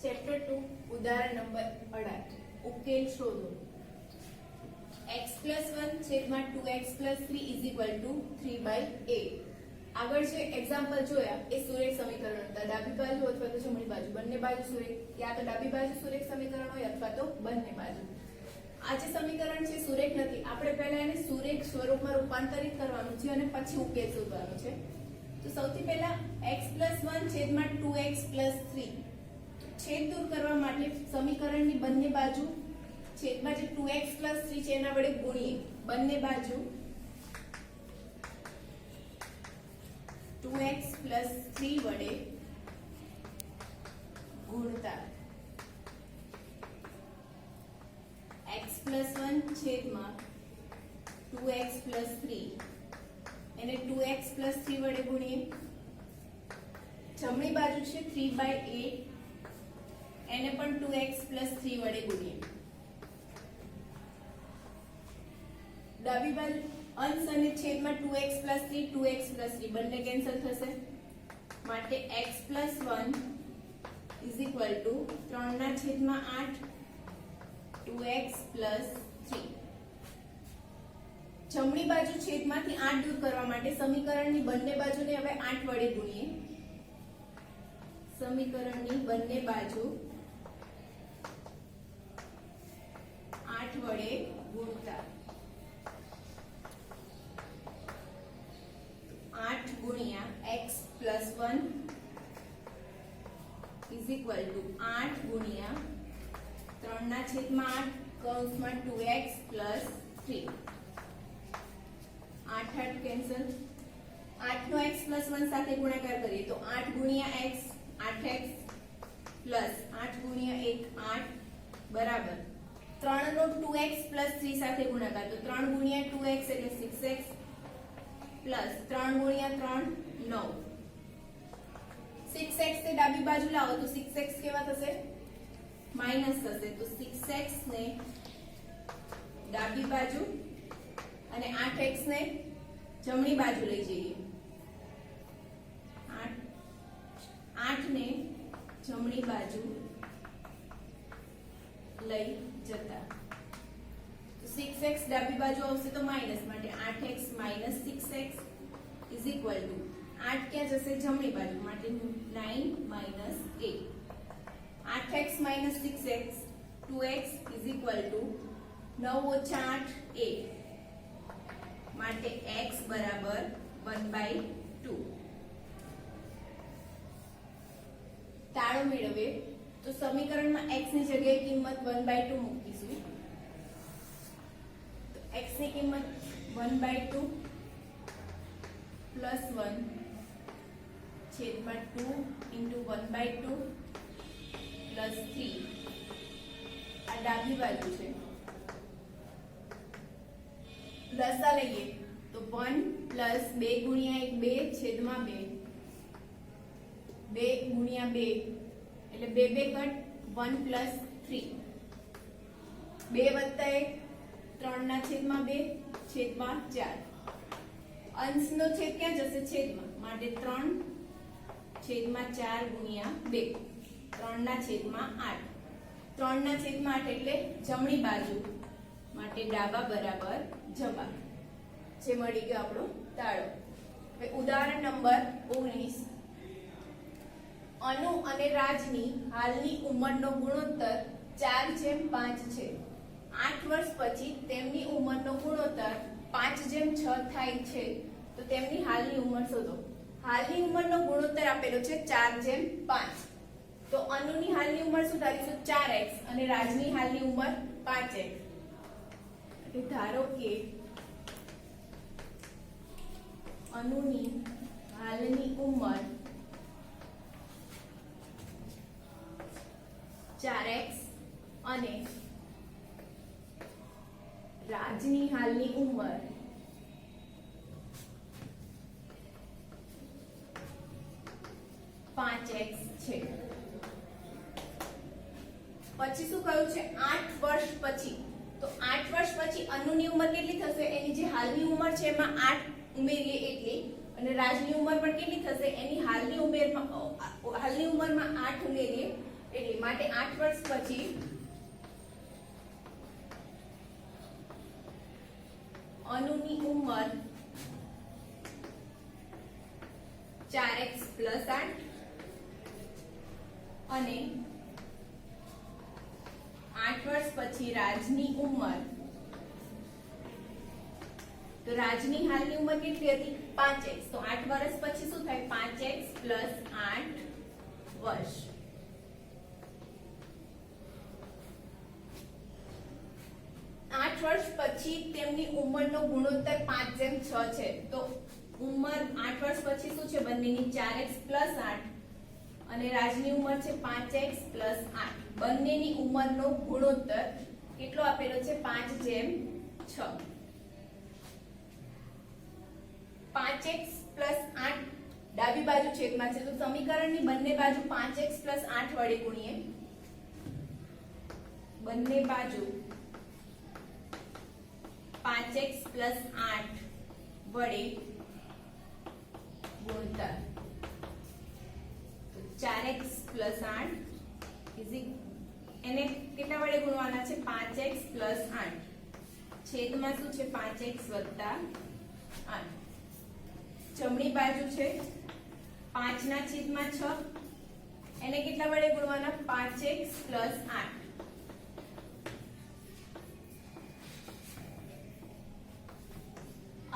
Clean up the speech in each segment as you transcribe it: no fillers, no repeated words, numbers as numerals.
Chapter 2 ઉદાહરણ number 18 ઉકેલ શોધો. x + 1 છેદમાં 2x + 3 3/8. આગળ જે એક્ઝામ્પલ જોયા એ સુરેખ સમીકરણ હતા. ડાબી બાજુ અથવા તો જમણી બાજુ બંને બાજુ સુરેખ, યા તો ડાબી બાજુ સુરેખ સમીકરણ હોય અથવા તો બંને બાજુ. આ જે સમીકરણ છે સુરેખ નથી, આપણે પહેલા એને સુરેખ સ્વરૂપમાં રૂપાંતરિત કરવાનું છે અને પછી ઉકેલ શોધવાનો છે. તો સૌથી પહેલા x + 1 છેદમાં 2x + 3 છેદ દૂર કરવા માટે સમીકરણની બંને બાજુ છેદમાં જે 2x + 3 છે એના વડે ગુણીએ. બંને બાજુ 2x + 3 વડે ગુણતા x + 1 છેદમાં 2x + 3 એને 2x + 3 વડે ગુણીએ. જમણી બાજુ છે 3/8 એને પણ 2x + 3 વડે ગુણીએ. ડાબી બાજુ અંશ અને છેદમાં 2x + 3 2x + 3 બંને કેન્સલ થશે માટે x + 1 = 3/8 2x + 3. જમણી બાજુ છેદમાંથી 8 દૂર કરવા માટે સમીકરણની બંને બાજુને હવે 8 વડે ગુણીએ. સમીકરણની બંને બાજુ 8 વડે ગુણતા 8 ગુણ્યા x + 1 = 8 ગુણ્યા 3/8 કૌંસમાં 2x + 3. 8 8 કેન્સલ. 8 નો x + 1 સાથે ગુણાકાર કરીએ તો 8 ગુણ્યા x 8x + 8 ગુણ્યા 1 8 બરાબર 3 નો 2x + 3 સાથે ગુણાકાર તો 3 ગુણ્યા 2x એટલે 6x + 3 ગુણ્યા 3 9. 6x ને ડાબી બાજુ લાવો તો 6x કેવા થશે? માઈનસ થશે. તો 6x ને ડાબી બાજુ અને 8x ને જમણી બાજુ લઈ જઈએ. 8 ને જમણી બાજુ લઈ જતા તો 6x ડાબી બાજુ આવશે તો માઈનસ માટે 8x - 6x = 8 ક્યાં જશે? જમણી બાજુ માટે 9 - 8. 8x - 6x 2x = 9 - 8 8 માટે x = 1/2. તાળો મેળવીએ તો સમીકરણમાં x ની જગ્યાએ કિંમત 1/2 મૂકીશું. તો x ની કિંમત 1/2 + 1 છેદમાં 2 × 1/2 + 3. આ ડાબી બાજુ છે. લસા લઈએ તો 1 + 2 ગુણ્યા 1 2 છેદમાં 2 2 ગુણ્યા 2 એટલે 2 2 કટ 1 + 3 2 + 1 3/2 છેદમાં 4. અંશનો છેદ ક્યાં જશે? છેદમાં માટે 3/4 ગુણ્યા 2 3/8 3/8 એટલે જમણી બાજુ માટે ડાબા બરાબર જમા. જે મળી ગયો આપણો તાળો. હવે ઉદાહરણ નંબર 19 અનુ અને રાજની હાલની ઉંમરનો ગુણોત્તર 4/5 છે. 8 વર્ષ પછી તેમની ઉંમરનો ગુણોત્તર 5/6 થાય છે. તો તેમની હાલની ઉંમર શોધો. હાલની ઉંમરનો ગુણોત્તર આપેલો છે 4/5. તો અનુની હાલની ઉંમર શું ધારીશું? 4x અને રાજની હાલની ઉંમર 5x. ધારો કે અનુની હાલની ઉંમર 4x અને રાજની હાલની ઉંમર 5x છે. પછી શું કહ્યું છે? 8 વર્ષ પછી. તો 8 વર્ષ પછી અનુની ઉંમર કેટલી થશે? એની જે હાલની ઉંમર છે એમાં 8 ઉમેરીએ એટલી અને રાજની ઉંમર પણ કેટલી થશે? એની હાલની ઉંમરમાં 8 ઉમેરીએ એટલે માટે 8 વર્ષ પછી અનુની ઉંમર 4x + 8 અને 8 વર્ષ પછી રાજની ઉંમર, તો રાજની હાલની ઉંમર કેટલી હતી 5x, તો 8 વર્ષ પછી શું થાય 5x + 8 વર્ષ. વર્ષ પછી તેમની ઉંમરનો ગુણોત્તર 5:6 છે. તો ઉંમર 8 વર્ષ પછી શું છે બંનેની 4x + 8 અને રાજની ઉંમર છે 5x + 8. બંનેની ઉંમરનો ગુણોત્તર કેટલો આપેલો છે 5:6. 5x + 8 ડાબી બાજુ છેદમાં છે, તો સમીકરણની બંને બાજુ 5x + 8 વડે ગુણીએ. બંને બાજુ 5x + 8 વડે ગુણતા 4x + 8 એને કેટલા વડે ગુણવાના છે 5x + 8. છેદમાં શું છે 5x + 8. જમણી બાજુ છે 5/6 એને કેટલા વડે ગુણવાના 5x + 8.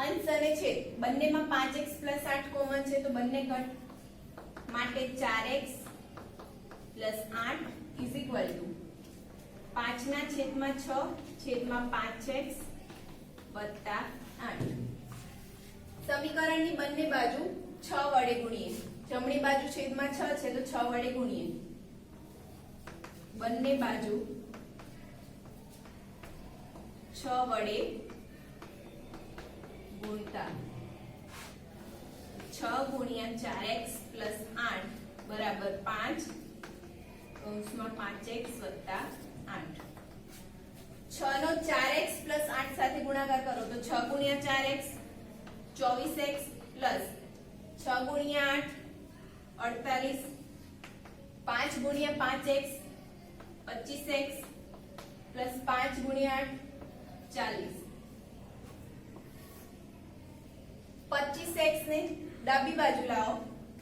અંશ અને છેદ બંનેમાં 5x + 8 કોમન છે, તો બંને કટ માટે 4x + 8 = 5/6 છેદમાં 5x + 8. સમીકરણની બંને બાજુ 6 વડે ગુણીએ. જમણી બાજુ છેદમાં 6 છે, તો 6 વડે ગુણીએ. બંને બાજુ 6 વડે ગુણતા 6 × 4x + 8 = 5 કૌંસમાં 5x + 8. 6 નો 4x + 8 સાથે ગુણાકાર કરો તો 6 × 4x 24x plus 6 × 8 48, 5 × 5x 25x plus 5 × 8 40. 25x ને ડાબી બાજુ લાવો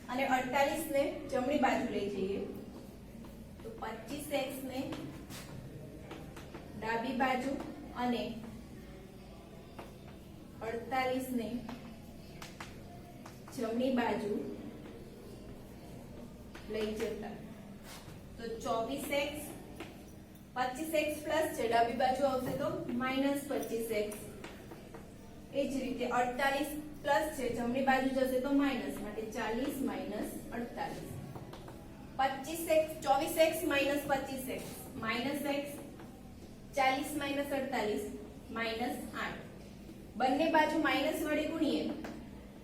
અને 48 ને જમણી બાજુ લઈ જઈએ. તો 25x ને ડાબી બાજુ અને 48 ને જમણી બાજુ લઈ જતા તો 24x 25x પ્લસ છે, ડાબી બાજુ આવશે તો -25x. એ જ રીતે 48 પ્લસ છે, જમણી બાજુ જશે તો માઈનસ, માટે 40 - 48. 25x 24x - 25x -x 40 - 48 -8. બંને બાજુ માઈનસ વડે ગુણીએ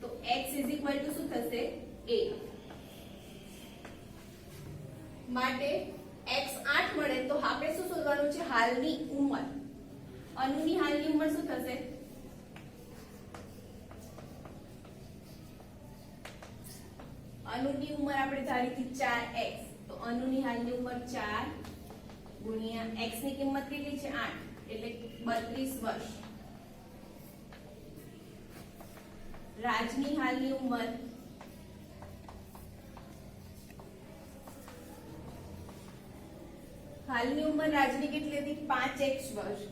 તો x = શું થશે a. માટે x 8 મળે તો આપણે શું શોધવાનું છે હાલની ઉંમર. અનુની હાલની ઉંમર શું થશે અનુની ઉંમર આપણે ધારી હતી 4x, તો અનુની હાલની ઉંમર 4 × x ની કિંમત કેટલી છે 8 એટલે 32 વર્ષ. રાજની હાલની ઉંમર રાજની કેટલી હતી 5x વર્ષ,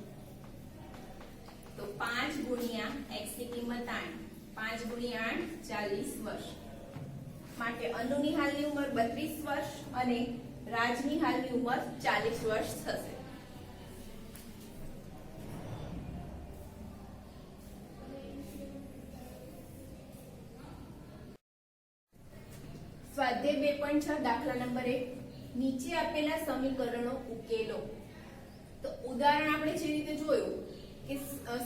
તો 5 × x ની કિંમત 8, 5 × 8 40 વર્ષ. માટે અનુની હાલની ઉંમર 32 વર્ષ અને રાજની હાલની ઉંમર 40 વર્ષ થશે. સ્વાધ્યાય 2.6 દાખલા નંબર 1. નીચે આપેલા સમીકરણો ઉકેલો. તો ઉદાહરણ આપણે જે રીતે જોયું કે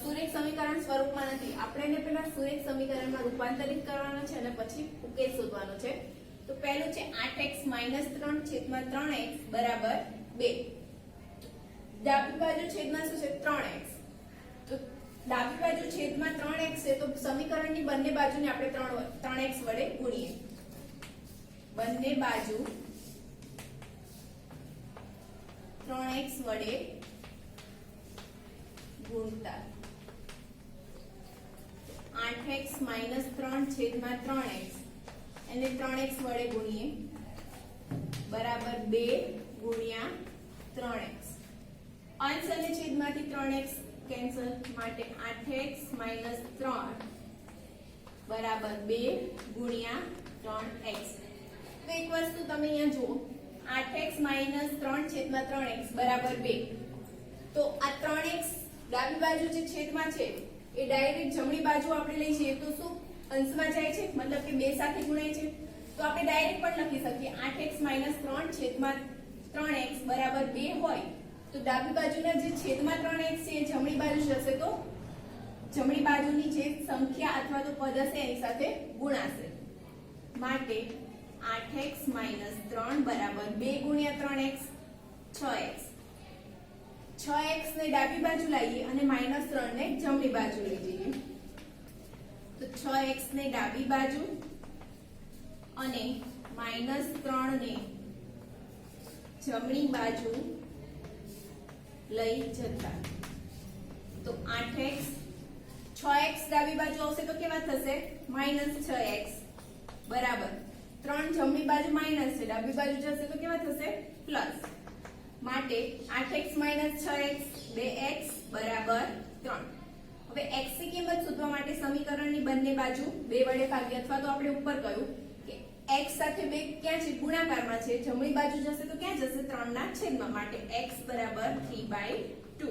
સુરેખ સમીકરણ સ્વરૂપમાં નથી, આપણે એને પહેલા સુરેખ સમીકરણમાં રૂપાંતરિત કરવાનો છે અને પછી ઉકેલ શોધવાનો છે. તો પહેલું છે 8x - 3 / 3x = 2. ડાબી બાજુ છેદમાં શું છે 3x, તો ડાબી બાજુ છેદમાં 3x છે, તો સમીકરણની બંને બાજુને આપણે 3x વડે ગુણીએ. બંને બાજુ 3x વડે ગુણતા 8x માઇનસ 3 છેદમાં 3x એને 3x વડે ગુણીએ બરાબર 2 ગુણ્યા 3x. અંશ અને છેદમાંથી 3x કેન્સલ માટે 8x માઇનસ 3 બરાબર 2 ગુણ્યા 3x. તો એક વસ્તુ તમે અહીંયા જુઓ 8x માઇનસ 3 છેદમાં 3x બરાબર 2. તો આ 3x ડાબી બાજુ જે છેદમાં છે એ ડાયરેક્ટ જમણી બાજુ આપણે લઈ જઈએ તો શું અંશમાં જાય છે, મતલબ કે 2 સાથે ગુણાય છે. તો આપણે ડાયરેક્ટ પણ લખી શકીએ 8x માઇનસ 3 છેદમાં 3x બરાબર 2 હોય તો ડાબી બાજુના જે છેદમાં 3x છે એ જમણી બાજુ જશે તો જમણી બાજુની જે સંખ્યા અથવા તો પદ હશે એની સાથે ગુણાશે. માટે 8x માઇનસ 3 બરાબર 2 ગુણ્યા 3x 6x. 6x ને ડાબી બાજુ લાવીએ અને માઇનસ 3 ને જમણી બાજુ લઈ જઈએ તો 6x ને ડાબી બાજુ અને માઇનસ 3 ને જમણી બાજુ લઈ જતા તો 8x 6x ડાબી બાજુ આવશે તો કેવા થશે માઇનસ 6x બરાબર 3 જમણી બાજુ માઇનસ છે ડાબી બાજુ જશે તો કેવા થશે પ્લસ. માટે 8x માઇનસ 6x 2x બરાબર 3. હવે x ની કિંમત શોધવા માટે સમીકરણની બંને બાજુ 2 વડે ભાગીએ અથવા તો આપણે ઉપર કહ્યું કે x સાથે 2 ક્યાં છે ગુણાકારમાં છે જમણી બાજુ જશે તો ક્યાં જશે 3 ના છેદમાં માટે x બરાબર 3/2.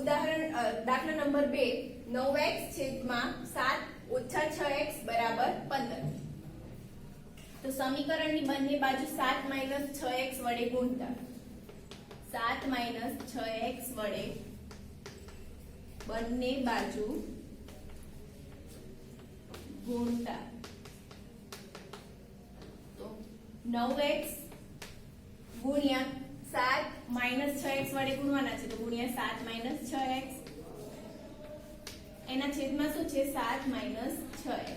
ઉદાહરણ દાખલા નંબર 2 9x છેદમાં 7 ઓછા 6x બરાબર 15. તો સમીકરણની બંને બાજુ 7 માઇનસ 6x વડે ગુણતા 7 માઇનસ 6x વડે બંને બાજુ ગુણતા તો 9x ગુણ્યા 7 માઇનસ 6x વડે ગુણવાના છે તો ગુણ્યા 7 માઇનસ 6x એના છેદમાં શું છે 7 માઇનસ 6x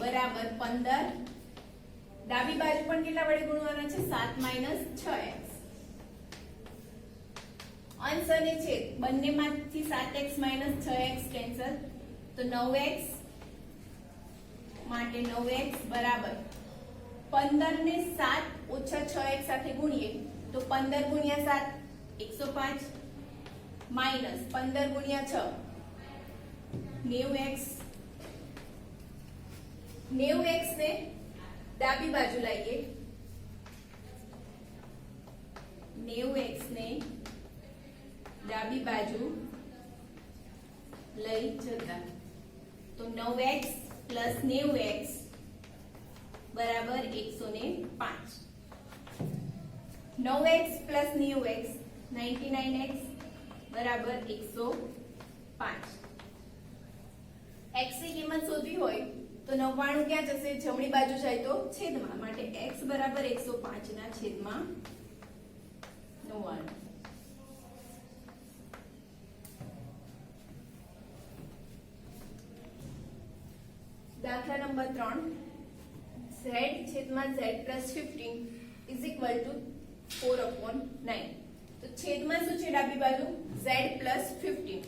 બરાબર 15. ડાબી બાજુ પણ કેટલા વડે ગુણવાના છે 7 માઇનસ 6x. અંશ અને છેદ બંનેમાંથી 7x માઇનસ 6x કેન્સલ તો 9x માટે 9x બરાબર 15 ને 7 ઓછા 6x સાથે ગુણીએ તો 15 ગુણ્યા 7 105 માઇનસ 15 ગુણ્યા 6 90x. 90x ને ડાબી બાજુ લાવીએ 90x ને ડાબી બાજુ લઈ જતા તો 9x પ્લસ 90x બરાબર 105. 9x પ્લસ 90x 99x બરાબર 105. x ની કિંમત શોધવી હોય તો 99 ક્યાં જશે જમણી બાજુ જાય તો છેદમાં માટે x બરાબર 105 ના છેદમાં 99. દાખલા નંબર 3 z છેદમાં z plus 15 is equal to 4/9. તો છેદમાં શું છે ડાબી બાજુ z પ્લસ 15.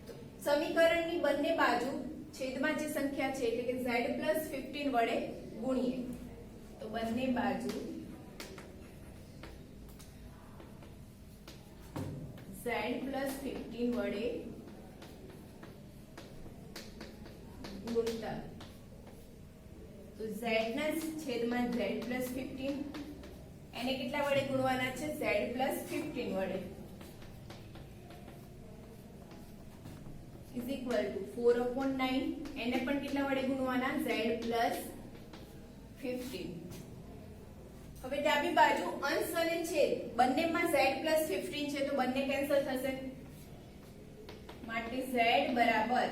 તો સમીકરણની બંને બાજુ છેદમાં જે સંખ્યા છે એટલે કે z પ્લસ 15 વડે ગુણીએ તો બંને બાજુ z પ્લસ 15 વડે ગુણતા તો z ના છેદમાં z પ્લસ 15 એને કેટલા વડે ગુણવાના છે z પ્લસ 15 વડે is equal to 4/9 એને પણ કેટલા વડે ગુણવાના z પ્લસ 15. હવે ડાબી બાજુ અંશ અને છેદ બંનેમાં z પ્લસ 15 છે તો બંને કેન્સલ થશે માટે z બરાબર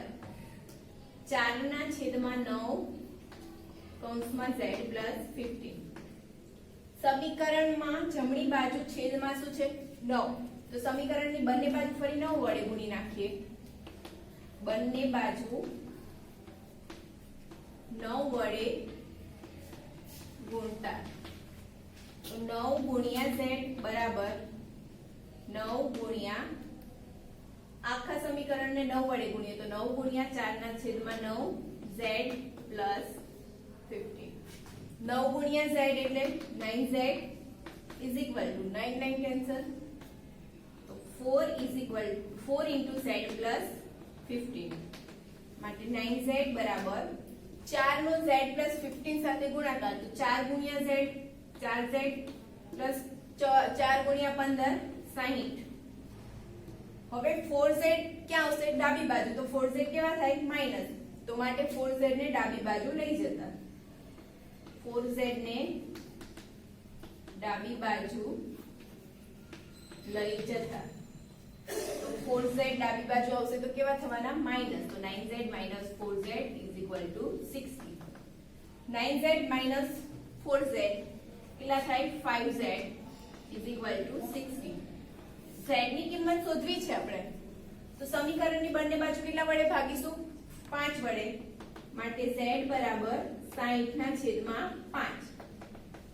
4 ના છેદમાં 9 કૌંસમાં z પ્લસ 15. સમીકરણમાં જમણી બાજુ છેદમાં શું છે 9 તો સમીકરણની બંને બાજુ ફરી 9 વડે ગુણી નાખીએ બંને બાજુ 9 વડે ગુણતા ને 9 વડે ગુણીએ તો 9 ગુણ્યા 4 ના છેદમાં 9 z પ્લસ 15. 9 ગુણ્યા z એટલે 9z is equal to 9 9 cancel તો 4 ઇન્ટુ z પ્લસ 15 માટે 9z બરાબર 4 નો z પ્લસ 15 સાથે ગુણાકાર તો 4 ગુણ્યા z 4z પ્લસ 4 ગુણ્યા 15 60. હવે 4z ક્યાં આવશે ડાબી બાજુ તો 4z કેવા થાય માઈનસ તો માટે 4z ને ડાબી બાજુ લઈ જતા 4z ને ડાબી બાજુ લઈ જતા તો 4z ડાબી બાજુ આવશે તો કેવા થવાના માઈનસ તો 9z 4z 60. 9z 4z કેટલા થાય 5z 60. z ની કિંમત શોધવી છે આપણે તો સમીકરણની બંને બાજુ કેટલા વડે ભાગીશું 5 વડે માટે z બરાબર 60 ના છેદમાં 5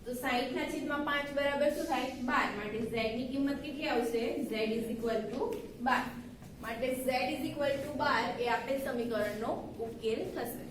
તો 60 ના છેદમાં 5 બરાબર શું થાય 12 માટે z ની કિંમત કેટલી આવશે z 12 માટે z 12 એ આપેલ સમીકરણનો ઉકેલ થશે.